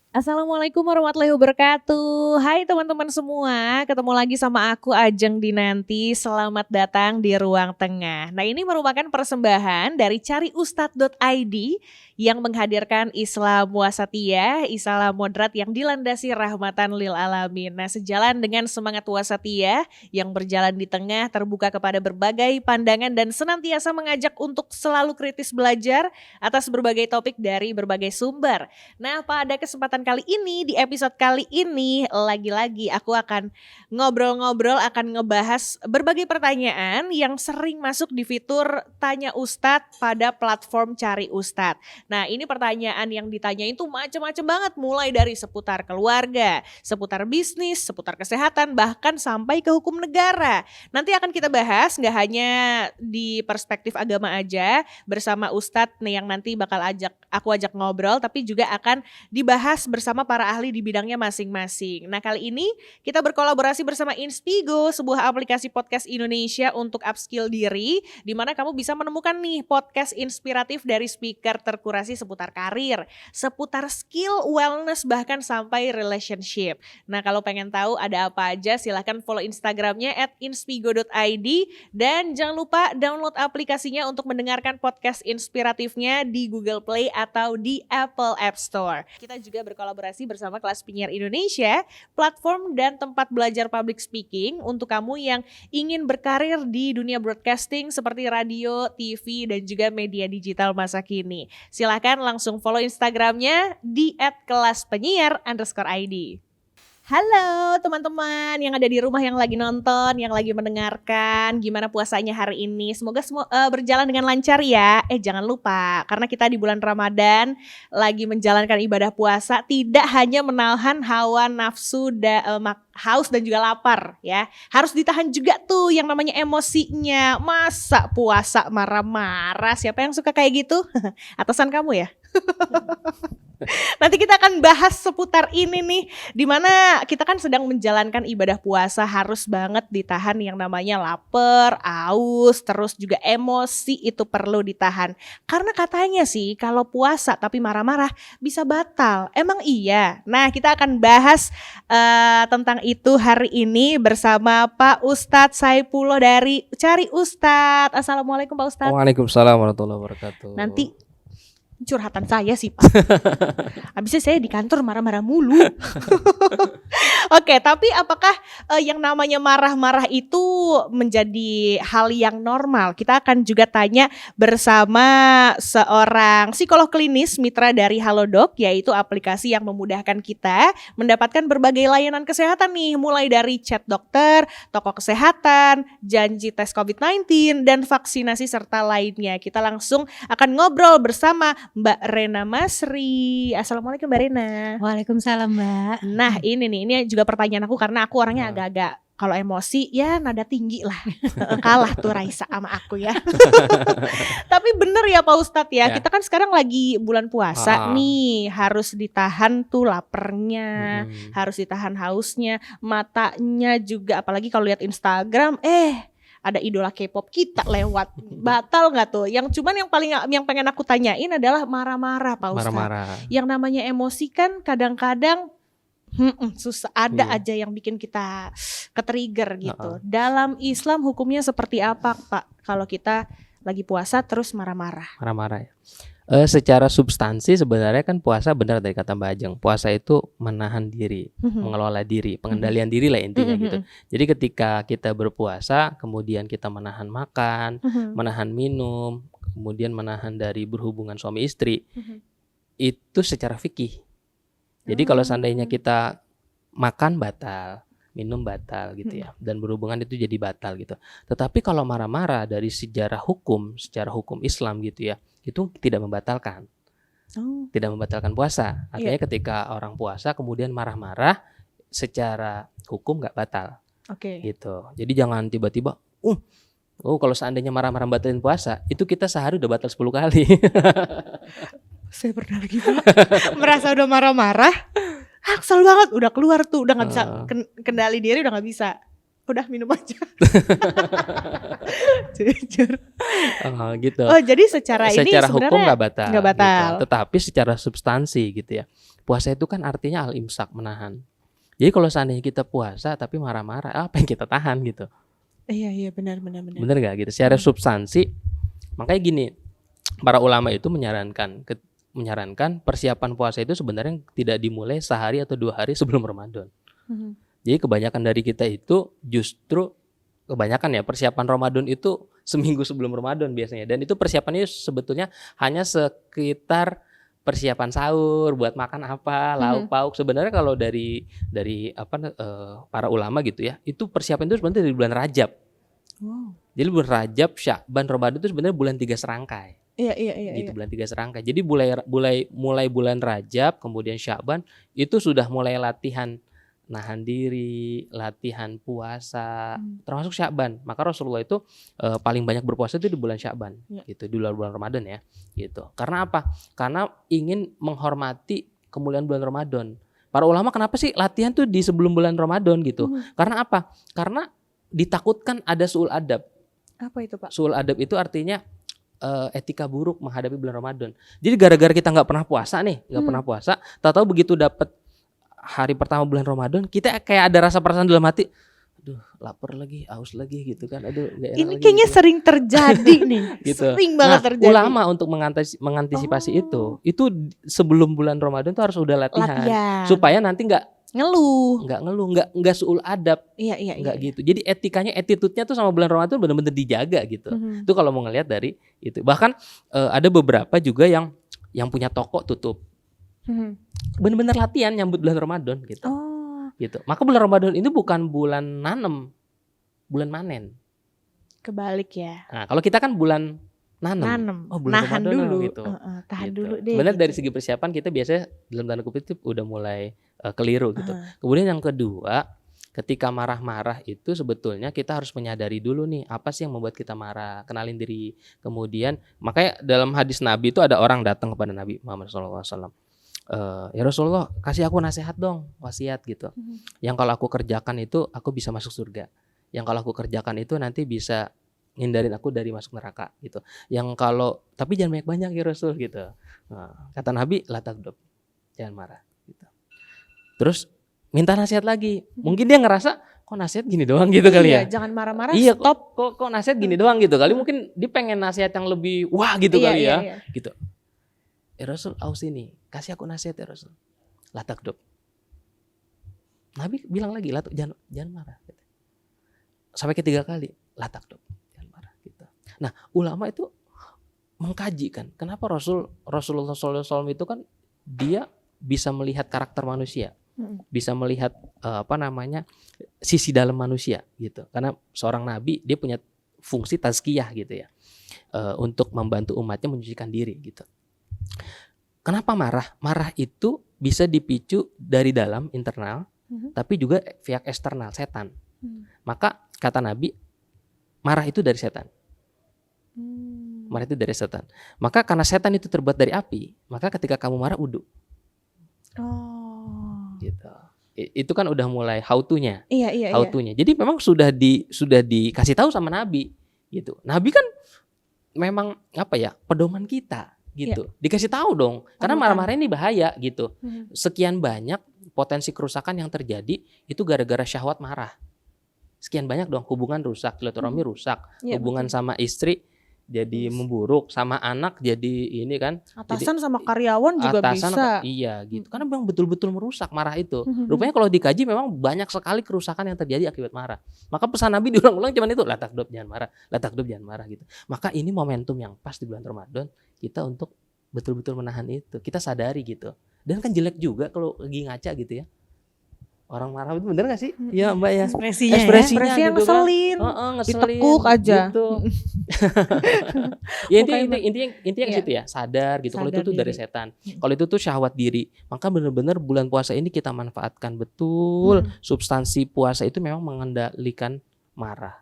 Assalamualaikum warahmatullahi wabarakatuh. Hai teman-teman semua, ketemu lagi sama aku Ajeng Dinanti. Selamat datang di Ruang Tengah. Nah, ini merupakan persembahan dari cariustad.id yang menghadirkan Islam wasatiyah, Islam moderat yang dilandasi rahmatan lil alamin. Nah, sejalan dengan semangat wasatiyah yang berjalan di tengah, terbuka kepada berbagai pandangan dan senantiasa mengajak untuk selalu kritis belajar atas berbagai topik dari berbagai sumber. Nah, pada kesempatan kali ini, di episode kali ini, lagi-lagi aku akan ngobrol-ngobrol, akan ngebahas berbagai pertanyaan yang sering masuk di fitur Tanya Ustadz pada platform Cari Ustadz. Nah, ini pertanyaan yang ditanyain tuh macam-macam banget, mulai dari seputar keluarga, seputar bisnis, seputar kesehatan, bahkan sampai ke hukum negara. Nanti akan kita bahas, nggak hanya di perspektif agama aja, bersama Ustadz nih yang nanti bakal aku ajak ngobrol, tapi juga akan dibahas bersama para ahli di bidangnya masing-masing. Nah, kali ini kita berkolaborasi bersama Inspigo, sebuah aplikasi podcast Indonesia untuk upskill diri, di mana kamu bisa menemukan nih podcast inspiratif dari speaker terkurasi seputar karir, seputar skill, wellness, bahkan sampai relationship. Nah, kalau pengen tahu ada apa aja, silahkan follow Instagramnya @inspigo.id dan jangan lupa download aplikasinya untuk mendengarkan podcast inspiratifnya di Google Play atau di Apple App Store. Kita juga berkolaborasi bersama Kelas Penyiar Indonesia, platform dan tempat belajar public speaking untuk kamu yang ingin berkarir di dunia broadcasting seperti radio, TV, dan juga media digital masa kini. Silakan langsung follow Instagramnya di @kelaspenyiar_id. Halo teman-teman yang ada di rumah, yang lagi nonton, yang lagi mendengarkan. Gimana puasanya hari ini? Semoga semua berjalan dengan lancar ya. Jangan lupa, karena kita di bulan Ramadan lagi menjalankan ibadah puasa, tidak hanya menahan hawa nafsu, haus dan juga lapar ya. Harus ditahan juga tuh yang namanya emosinya. Masa puasa marah-marah? Siapa yang suka kayak gitu? Atasan kamu ya? Nanti kita akan bahas seputar ini nih, dimana kita kan sedang menjalankan ibadah puasa, harus banget ditahan yang namanya lapar, aus, terus juga emosi itu perlu ditahan. Karena katanya sih kalau puasa tapi marah-marah bisa batal. Emang iya? Nah, kita akan bahas tentang itu hari ini bersama Pak Ustadz Saipullah dari Cari Ustadz. Assalamualaikum Pak Ustadz. Waalaikumsalam warahmatullahi wabarakatuh. Nanti curhatan saya sih Pak. Habisnya saya di kantor marah-marah mulu. Oke, tapi apakah yang namanya marah-marah itu menjadi hal yang normal? Kita akan juga tanya bersama seorang psikolog klinis mitra dari Halodoc, yaitu aplikasi yang memudahkan kita mendapatkan berbagai layanan kesehatan nih, mulai dari chat dokter, toko kesehatan, janji tes COVID-19, dan vaksinasi serta lainnya. Kita langsung akan ngobrol bersama Mbak Rena Masri. Assalamualaikum Mbak Rena. Waalaikumsalam Mbak. Nah ini juga pertanyaan aku, karena aku orangnya agak-agak kalau emosi ya nada tinggi lah. Kalah tuh Raisa sama aku ya. Tapi bener ya Pak Ustadz ya, kita kan sekarang lagi bulan puasa nih, harus ditahan tuh lapernya, harus ditahan hausnya, matanya juga, apalagi kalau lihat Instagram ada idola K-pop kita lewat. Batal gak tuh? Yang pengen aku tanyain adalah marah-marah Pak Ustadz. Marah-marah. Yang namanya emosi kan kadang-kadang susah, ada aja yang bikin kita ke-trigger gitu. Dalam Islam hukumnya seperti apa Pak kalau kita lagi puasa terus marah-marah? Marah-marah ya. Secara substansi sebenarnya kan puasa, benar dari kata Mbak Ajeng, puasa itu menahan diri, mengelola diri, pengendalian diri lah intinya gitu. Jadi ketika kita berpuasa, kemudian kita menahan makan, menahan minum, kemudian menahan dari berhubungan suami istri, itu secara fikih. Jadi kalau seandainya kita makan batal, minum batal gitu ya, dan berhubungan itu jadi batal gitu. Tetapi kalau marah-marah dari secara hukum Islam gitu ya, itu tidak membatalkan. Tidak membatalkan puasa. Artinya ketika orang puasa kemudian marah-marah, secara hukum nggak batal. Gitu. Jadi jangan tiba-tiba kalau seandainya marah-marah batalin puasa, itu kita sehari udah batal 10 kali. Saya pernah lagi Pak merasa udah marah-marah, kesel banget, udah keluar tuh, udah gak bisa kendali diri, udah gak bisa, udah minum aja. Jujur. Gitu. Jadi secara ini secara sebenarnya hukum nggak batal. Nggak batal. Gitu. Tetapi secara substansi gitu ya, puasa itu kan artinya al-imsak, menahan. Jadi kalau seandainya kita puasa tapi marah-marah, apa yang kita tahan gitu? Iya benar. Bener gak gitu? Secara substansi, makanya gini, para ulama itu menyarankan persiapan puasa itu sebenarnya tidak dimulai sehari atau 2 hari sebelum Ramadan. Jadi kebanyakan dari kita itu justru kebanyakan ya persiapan Ramadan itu seminggu sebelum Ramadan biasanya, dan itu persiapannya sebetulnya hanya sekitar persiapan sahur, buat makan apa, lauk pauk. Sebenarnya kalau dari para ulama gitu ya, itu persiapan itu sebenarnya dari bulan Rajab. Jadi bulan Rajab, Sya'ban, Ramadan itu sebenarnya bulan 3 serangkai. Iya. Gitu, bulan 3 serangkai. Jadi mulai bulan Rajab, kemudian Sya'ban itu sudah mulai latihan nahan diri, latihan puasa, termasuk Sya'ban. Maka Rasulullah itu paling banyak berpuasa itu di bulan Sya'ban, gitu, di bulan Ramadan ya, gitu. Karena apa? Karena ingin menghormati kemuliaan bulan Ramadan. Para ulama kenapa sih latihan tuh di sebelum bulan Ramadan gitu? Karena apa? Karena ditakutkan ada su'ul adab. Apa itu, Pak? Su'ul adab itu artinya etika buruk menghadapi bulan Ramadan. Jadi gara-gara kita nggak pernah puasa nih, tahu-tahu begitu dapat hari pertama bulan Ramadan, kita kayak ada rasa perasaan dalam hati, aduh lapar lagi, haus lagi gitu kan, aduh gak enak. Ini lagi kayaknya gitu. sering terjadi nih, gitu. sering banget terjadi. Ulama untuk mengantisipasi itu sebelum bulan Ramadan tuh harus udah latihan. Supaya nanti nggak su'ul adab. Iya. Gitu. Jadi etikanya, attitude-nya tuh sama bulan Ramadan benar-benar dijaga gitu. Itu kalau mau ngelihat dari itu. Bahkan ada beberapa juga yang punya toko tutup. Benar-benar latihan nyambut bulan Ramadan gitu. Gitu. Maka bulan Ramadan ini bukan bulan nanem, bulan manen. Kebalik ya. Nah, kalau kita kan bulan nanem. Oh, bulan nahan Ramadan dulu gitu. Tahan gitu. dulu deh. Sebenarnya gitu. dari segi persiapan kita biasanya dalam tanda kutip udah mulai keliru gitu. Kemudian yang kedua, ketika marah-marah itu sebetulnya kita harus menyadari dulu nih, apa sih yang membuat kita marah, kenalin diri. Kemudian makanya dalam hadis Nabi itu ada orang datang kepada Nabi Muhammad SAW. Ya Rasulullah, kasih aku nasihat dong, wasiat gitu. Yang kalau aku kerjakan itu aku bisa masuk surga. Yang kalau aku kerjakan itu nanti bisa hindarin aku dari masuk neraka gitu. Yang kalau tapi jangan banyak-banyak ya Rasul gitu. Nah, kata Nabi, la taghdab, jangan marah gitu. Terus minta nasihat lagi. Mungkin dia ngerasa kok nasihat gini doang gitu kali ya. Jangan marah-marah, iya, stop. Kok nasihat gini doang gitu kali. Mungkin dia pengen nasihat yang lebih wah gitu kali ya. Iya. Gitu. Ya Rasul, aus ini, kasih aku nasihat ya Rasul. La taghdab. Nabi bilang lagi, jangan marah. Gitu. Sampai ketiga kali, la taghdab, jangan marah gitu. Nah, ulama itu mengkaji kan, kenapa Rasulullah SAW itu kan dia bisa melihat karakter manusia, bisa melihat sisi dalam manusia gitu. Karena seorang nabi dia punya fungsi tazkiyah gitu ya, untuk membantu umatnya menyucikan diri gitu. Kenapa marah? Marah itu bisa dipicu dari dalam internal, tapi juga pihak eksternal, setan. Maka kata Nabi, marah itu dari setan. Marah itu dari setan. Maka karena setan itu terbuat dari api, maka ketika kamu marah wudu. Gitu. Itu kan udah mulai how to-nya. Iya. How to-nya. Jadi memang sudah dikasih tahu sama Nabi gitu. Nabi kan memang pedoman kita gitu. Dikasih tahu dong. Karena marah-marah ini bahaya gitu. Sekian banyak potensi kerusakan yang terjadi itu gara-gara syahwat marah. Sekian banyak dong, hubungan rusak, silaturahmi rusak, hubungan sama istri jadi memburuk, sama anak jadi ini kan. Atasan jadi, sama karyawan juga bisa. Iya gitu. Karena memang betul-betul merusak marah itu. Rupanya kalau dikaji memang banyak sekali kerusakan yang terjadi akibat marah. Maka pesan Nabi diulang-ulang cuman itu, la taghdab, jangan marah, la taghdab, jangan marah gitu. Maka ini momentum yang pas di bulan Ramadan kita untuk betul-betul menahan itu. Kita sadari gitu. Dan kan jelek juga kalau lagi ngaca gitu ya. Orang marah itu bener gak sih? Iya Mbak ya. Ekspresinya gitu ngeselin. Kan. Ngeselin. Ditekuk aja. Gitu. Ya intinya ke situ ya. Sadar gitu. Kalau itu tuh dari setan. Kalau itu tuh syahwat diri. Maka benar-benar bulan puasa ini kita manfaatkan betul. Substansi puasa itu memang mengendalikan marah.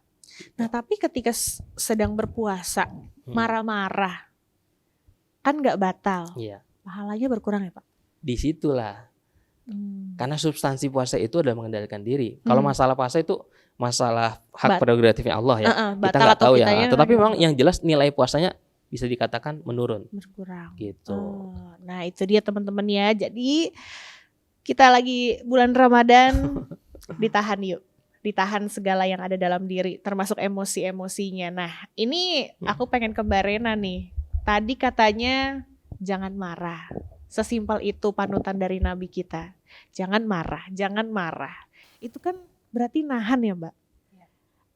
Nah tapi ketika sedang berpuasa, marah-marah, kan gak batal. Iya. Pahalanya berkurang ya Pak? Disitulah. Karena substansi puasa itu adalah mengendalikan diri. Kalau masalah puasa itu masalah hak prerogatifnya Allah ya. Kita nggak tahu ya. Tetapi memang yang jelas nilai puasanya bisa dikatakan menurun Berkurang. gitu. Oh, nah itu dia teman-teman ya. Jadi kita lagi bulan Ramadan, ditahan yuk. Ditahan segala yang ada dalam diri, termasuk emosi-emosinya. Nah ini aku pengen ke Mbak Rena nih. Tadi katanya jangan marah. Sesimpel itu panutan dari Nabi kita. Jangan marah, jangan marah. Itu kan berarti nahan ya Mbak.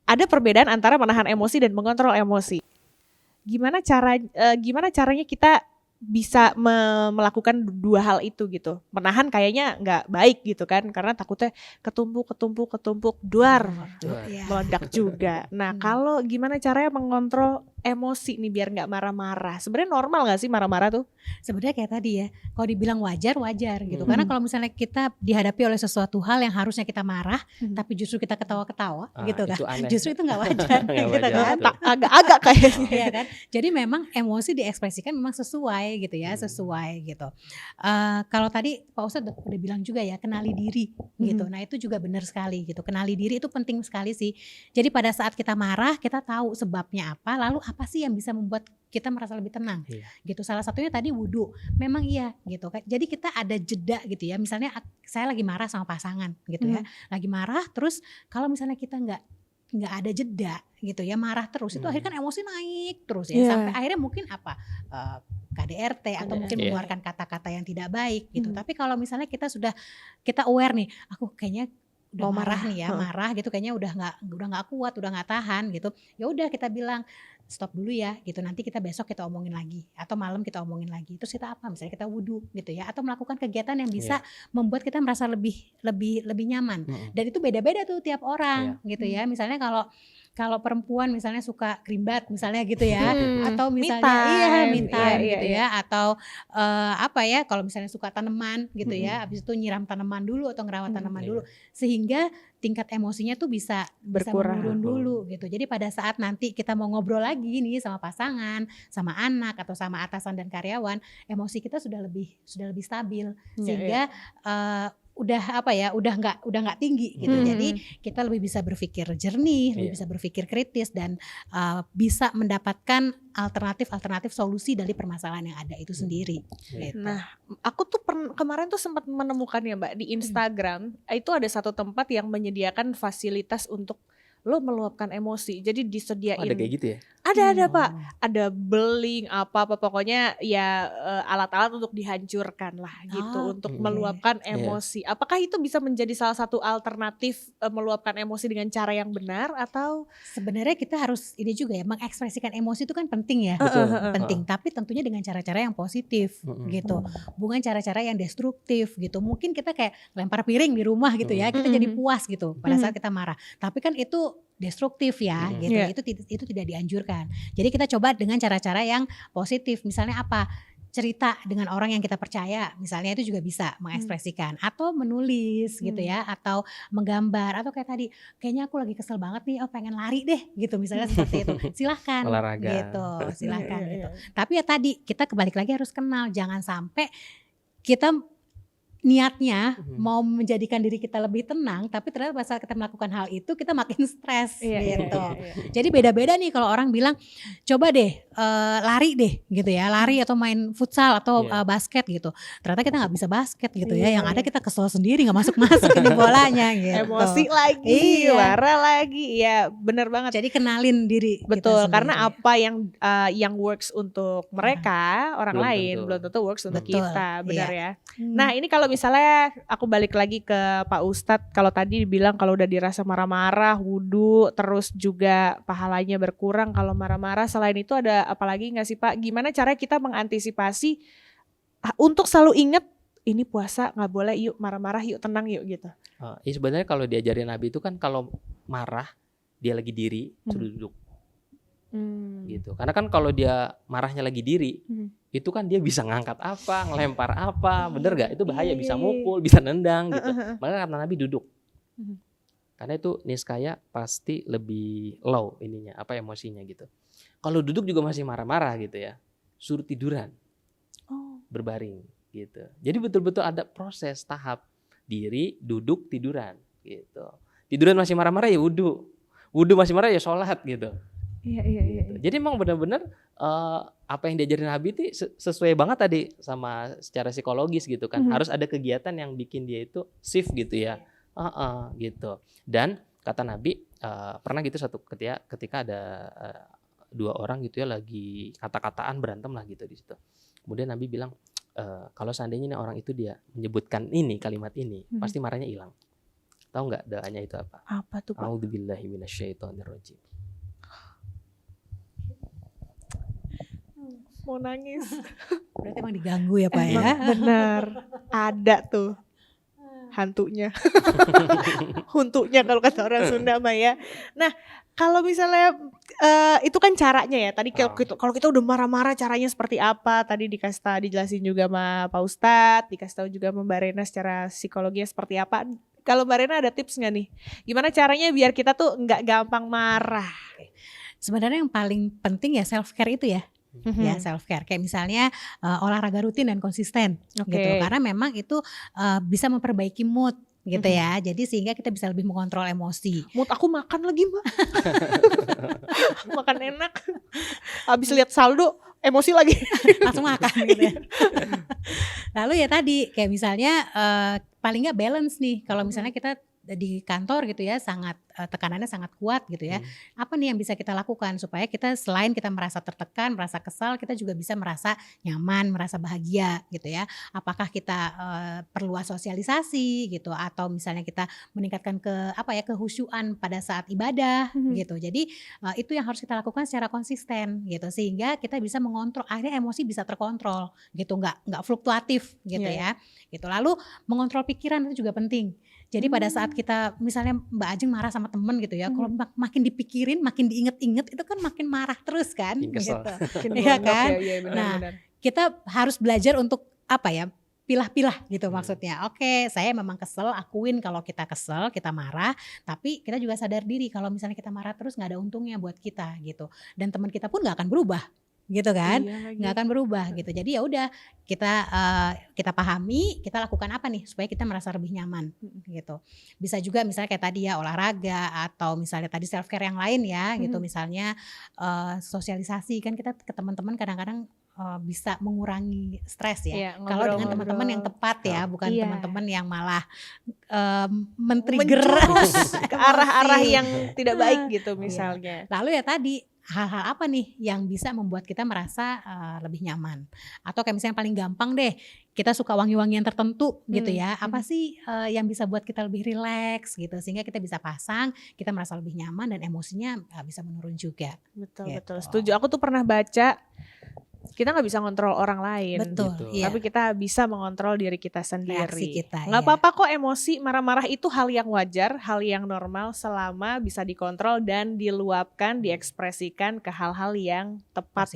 Ada perbedaan antara menahan emosi dan mengontrol emosi. Gimana caranya kita bisa melakukan dua hal itu gitu. Menahan kayaknya nggak baik gitu kan, karena takutnya ketumpuk duar Ya. meledak juga. Nah kalau gimana caranya mengontrol emosi nih biar nggak marah-marah? Sebenarnya normal nggak sih marah-marah tuh? Sebenarnya kayak tadi ya, kalau dibilang wajar gitu. Karena kalau misalnya kita dihadapi oleh sesuatu hal yang harusnya kita marah, tapi justru kita ketawa-ketawa gitu kan. Itu aneh. Justru itu nggak wajar Nggak gitu wajar, kan. betul. Agak-agak kayaknya. Iya kan. Jadi memang emosi diekspresikan memang sesuai gitu ya, sesuai gitu. Kalau tadi Pak Ustadz udah bilang juga ya, kenali diri gitu. Nah itu juga benar sekali gitu. Kenali diri itu penting sekali sih. Jadi pada saat kita marah, kita tahu sebabnya apa, lalu apa sih yang bisa membuat kita merasa lebih tenang gitu. Salah satunya tadi wudhu. Memang iya gitu kan. Jadi kita ada jeda gitu ya. Misalnya saya lagi marah sama pasangan gitu ya. Lagi marah terus kalau misalnya kita nggak ada jeda gitu ya, marah terus itu akhirnya kan emosi naik terus ya, sampai akhirnya mungkin apa KDRT atau mungkin mengeluarkan kata-kata yang tidak baik gitu. Tapi kalau misalnya kita aware nih, aku kayaknya udah Mau marah marah. nih ya, marah gitu kayaknya udah nggak kuat, udah nggak tahan gitu. Ya udah kita bilang stop dulu ya gitu, nanti kita besok kita omongin lagi atau malam kita omongin lagi. Terus kita apa, misalnya kita wudhu gitu ya, atau melakukan kegiatan yang bisa membuat kita merasa lebih nyaman. Dan itu beda-beda tuh tiap orang gitu ya. Misalnya kalau perempuan misalnya suka krimbat misalnya gitu ya, atau misalnya me time gitu ya, atau apa ya, kalau misalnya suka tanaman gitu ya, habis itu nyiram tanaman dulu atau ngerawat tanaman dulu, sehingga tingkat emosinya tuh bisa menurun dulu gitu. Jadi pada saat nanti kita mau ngobrol lagi nih sama pasangan, sama anak atau sama atasan dan karyawan, emosi kita sudah lebih stabil, sehingga udah nggak tinggi gitu. Jadi kita lebih bisa berpikir jernih, lebih bisa berpikir kritis, dan bisa mendapatkan alternatif solusi dari permasalahan yang ada itu sendiri gitu. Nah aku tuh kemarin tuh sempat menemukan ya Mbak di Instagram, itu ada satu tempat yang menyediakan fasilitas untuk lo meluapkan emosi. Jadi disediain. Ada kayak gitu ya? Ada Pak. Ada beling apa pokoknya ya alat-alat untuk dihancurkan lah gitu, untuk meluapkan emosi. Apakah itu bisa menjadi salah satu alternatif meluapkan emosi dengan cara yang benar, atau sebenarnya kita harus ini juga ya, mengekspresikan emosi itu kan penting ya. Penting, tapi tentunya dengan cara-cara yang positif gitu. Bukan cara-cara yang destruktif gitu. Mungkin kita kayak lempar piring di rumah gitu ya, kita jadi puas gitu pada saat kita marah. Tapi kan itu destruktif ya gitu. Itu tidak dianjurkan. Jadi kita coba dengan cara-cara yang positif. Misalnya apa? Cerita dengan orang yang kita percaya, misalnya itu juga bisa mengekspresikan, atau menulis gitu ya, atau menggambar, atau kayak tadi kayaknya aku lagi kesel banget nih, pengen lari deh gitu misalnya, seperti itu. Silahkan olahraga gitu, silahkan gitu. Tapi ya tadi kita kebalik lagi harus kenal, jangan sampai kita niatnya mau menjadikan diri kita lebih tenang, tapi ternyata pada saat kita melakukan hal itu kita makin stres gitu. Jadi beda-beda nih kalau orang bilang coba deh lari deh gitu ya, lari atau main futsal atau basket gitu. Ternyata kita nggak bisa basket gitu ya, yang ada kita kesel sendiri nggak masuk ini bolanya gitu. Emosi lagi, marah lagi, ya benar banget. Jadi kenalin diri. Betul, karena apa yang works untuk mereka orang lain belum tentu works untuk kita, benar ya. Nah ini kalau misalnya aku balik lagi ke Pak Ustadz, kalau tadi dibilang kalau udah dirasa marah-marah, wudhu, terus juga pahalanya berkurang kalau marah-marah. Selain itu ada apa lagi nggak sih Pak? Gimana cara kita mengantisipasi untuk selalu ingat ini puasa nggak boleh, yuk marah-marah, yuk tenang yuk gitu. Ya sebenarnya kalau diajarin Nabi itu kan kalau marah dia lagi diri suruh duduk. Gitu. Karena kan kalau dia marahnya lagi diri, itu kan dia bisa ngangkat apa, ngelempar apa, bener gak? Itu bahaya, bisa mukul, bisa nendang gitu. Maka kata Nabi duduk. Karena itu niskaya pasti lebih low ininya, emosinya gitu. Kalau duduk juga masih marah-marah gitu ya, suruh tiduran, berbaring gitu. Jadi betul-betul ada proses tahap diri, duduk, tiduran gitu. Tiduran masih marah-marah ya wudhu masih marah ya sholat gitu. Iya. Gitu. Jadi emang benar-benar apa yang diajarin Nabi itu sesuai banget tadi sama secara psikologis gitu kan. Harus ada kegiatan yang bikin dia itu shift gitu ya. Gitu. Dan kata Nabi pernah gitu satu ketika ada dua orang gitu ya lagi kata-kataan berantem lah gitu di situ. Kemudian Nabi bilang kalau seandainya nih orang itu dia menyebutkan kalimat ini, pasti marahnya hilang. Tahu nggak doanya itu apa? Apa tuh Pak? A'udzubillahi minasyaitonirrajim. Mau nangis. Berarti emang diganggu ya Pak Emang ya. benar. Ada tuh hantunya. Huntunya kalau kata orang Sunda mah ya. Nah, kalau misalnya itu kan caranya ya. Tadi kalau kita udah marah-marah caranya seperti apa? Tadi dijelasin juga sama Pak Ustadz, dikasih tahu juga sama Mbak Rena secara psikologinya seperti apa. Kalau Mbak Rena ada tips nggak nih? Gimana caranya biar kita tuh nggak gampang marah? Sebenarnya yang paling penting ya self care itu ya. Ya self care kayak misalnya olahraga rutin dan konsisten gitu, karena memang itu bisa memperbaiki mood gitu ya. Jadi sehingga kita bisa lebih mengontrol emosi. Mood aku makan lagi Mbak. Makan enak. Habis lihat saldo emosi lagi. Langsung makan gitu ya. Lalu ya tadi kayak misalnya paling nggak balance nih. Kalau misalnya kita di kantor gitu ya sangat tekanannya sangat kuat gitu ya. Apa nih yang bisa kita lakukan supaya kita selain kita merasa tertekan, merasa kesal, kita juga bisa merasa nyaman, merasa bahagia gitu ya. Apakah kita perlu sosialisasi gitu atau misalnya kita meningkatkan kehusyuan pada saat ibadah gitu. Jadi itu yang harus kita lakukan secara konsisten gitu sehingga kita bisa mengontrol, akhirnya emosi bisa terkontrol gitu, nggak fluktuatif gitu ya. Gitu. Lalu mengontrol pikiran itu juga penting. Jadi pada saat kita misalnya Mbak Ajeng marah sama temen gitu ya, kalau makin dipikirin, makin diinget-inget itu kan makin marah terus kan, gitu. Iya kan? Nah, kita harus belajar untuk pilah-pilah gitu maksudnya. Oke, saya memang kesel, akuin kalau kita kesel, kita marah, tapi kita juga sadar diri kalau misalnya kita marah terus nggak ada untungnya buat kita gitu. Dan teman kita pun nggak akan berubah. Gitu kan, nggak akan berubah gitu. Jadi ya udah kita pahami, kita lakukan apa nih supaya kita merasa lebih nyaman gitu. Bisa juga misalnya kayak tadi ya olahraga atau misalnya tadi self care yang lain ya gitu. Misalnya sosialisasi kan kita ke teman-teman kadang-kadang bisa mengurangi stres ya. Kalau dengan teman-teman yang tepat ya, bukan teman-teman yang malah men-trigger ke arah-arah yang tidak baik gitu misalnya. Lalu ya tadi hal-hal apa nih yang bisa membuat kita merasa lebih nyaman? Atau kayak misalnya paling gampang deh, kita suka wangi-wangian tertentu gitu ya. Apa sih yang bisa buat kita lebih rileks gitu sehingga kita bisa pasang, kita merasa lebih nyaman dan emosinya bisa menurun juga. Betul, setuju. Aku tuh pernah baca kita nggak bisa ngontrol orang lain, tapi kita bisa mengontrol diri kita sendiri. Nggak apa-apa kok emosi, marah-marah itu hal yang wajar, hal yang normal selama bisa dikontrol dan diluapkan, diekspresikan ke hal-hal yang tepat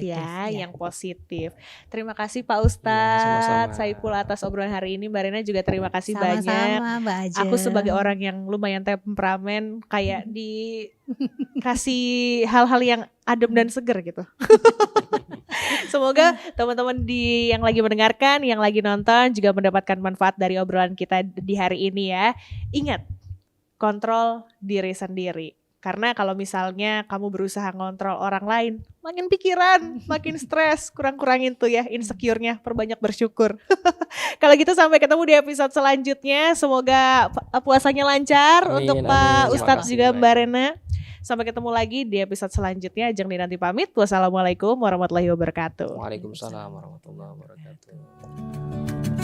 yang positif. Terima kasih Pak Ustadz Saiful atas obrolan hari ini. Mbak Rena juga terima kasih banyak. Mbak Ajeng. Aku sebagai orang yang lumayan temperamen kayak dikasih hal-hal yang adem dan seger gitu. Semoga teman-teman yang lagi mendengarkan, yang lagi nonton juga mendapatkan manfaat dari obrolan kita di hari ini ya. Ingat, kontrol diri sendiri. Karena kalau misalnya kamu berusaha ngontrol orang lain, makin pikiran, makin stres, kurang-kurangin tuh ya insecure-nya, perbanyak bersyukur. Kalau gitu sampai ketemu di episode selanjutnya. Semoga puasanya lancar untuk Pak Ustadz juga Mbak Rena. Sampai ketemu lagi di episode selanjutnya. Ajeng Dinanti pamit. Wassalamualaikum warahmatullahi wabarakatuh. Waalaikumsalam warahmatullahi wabarakatuh.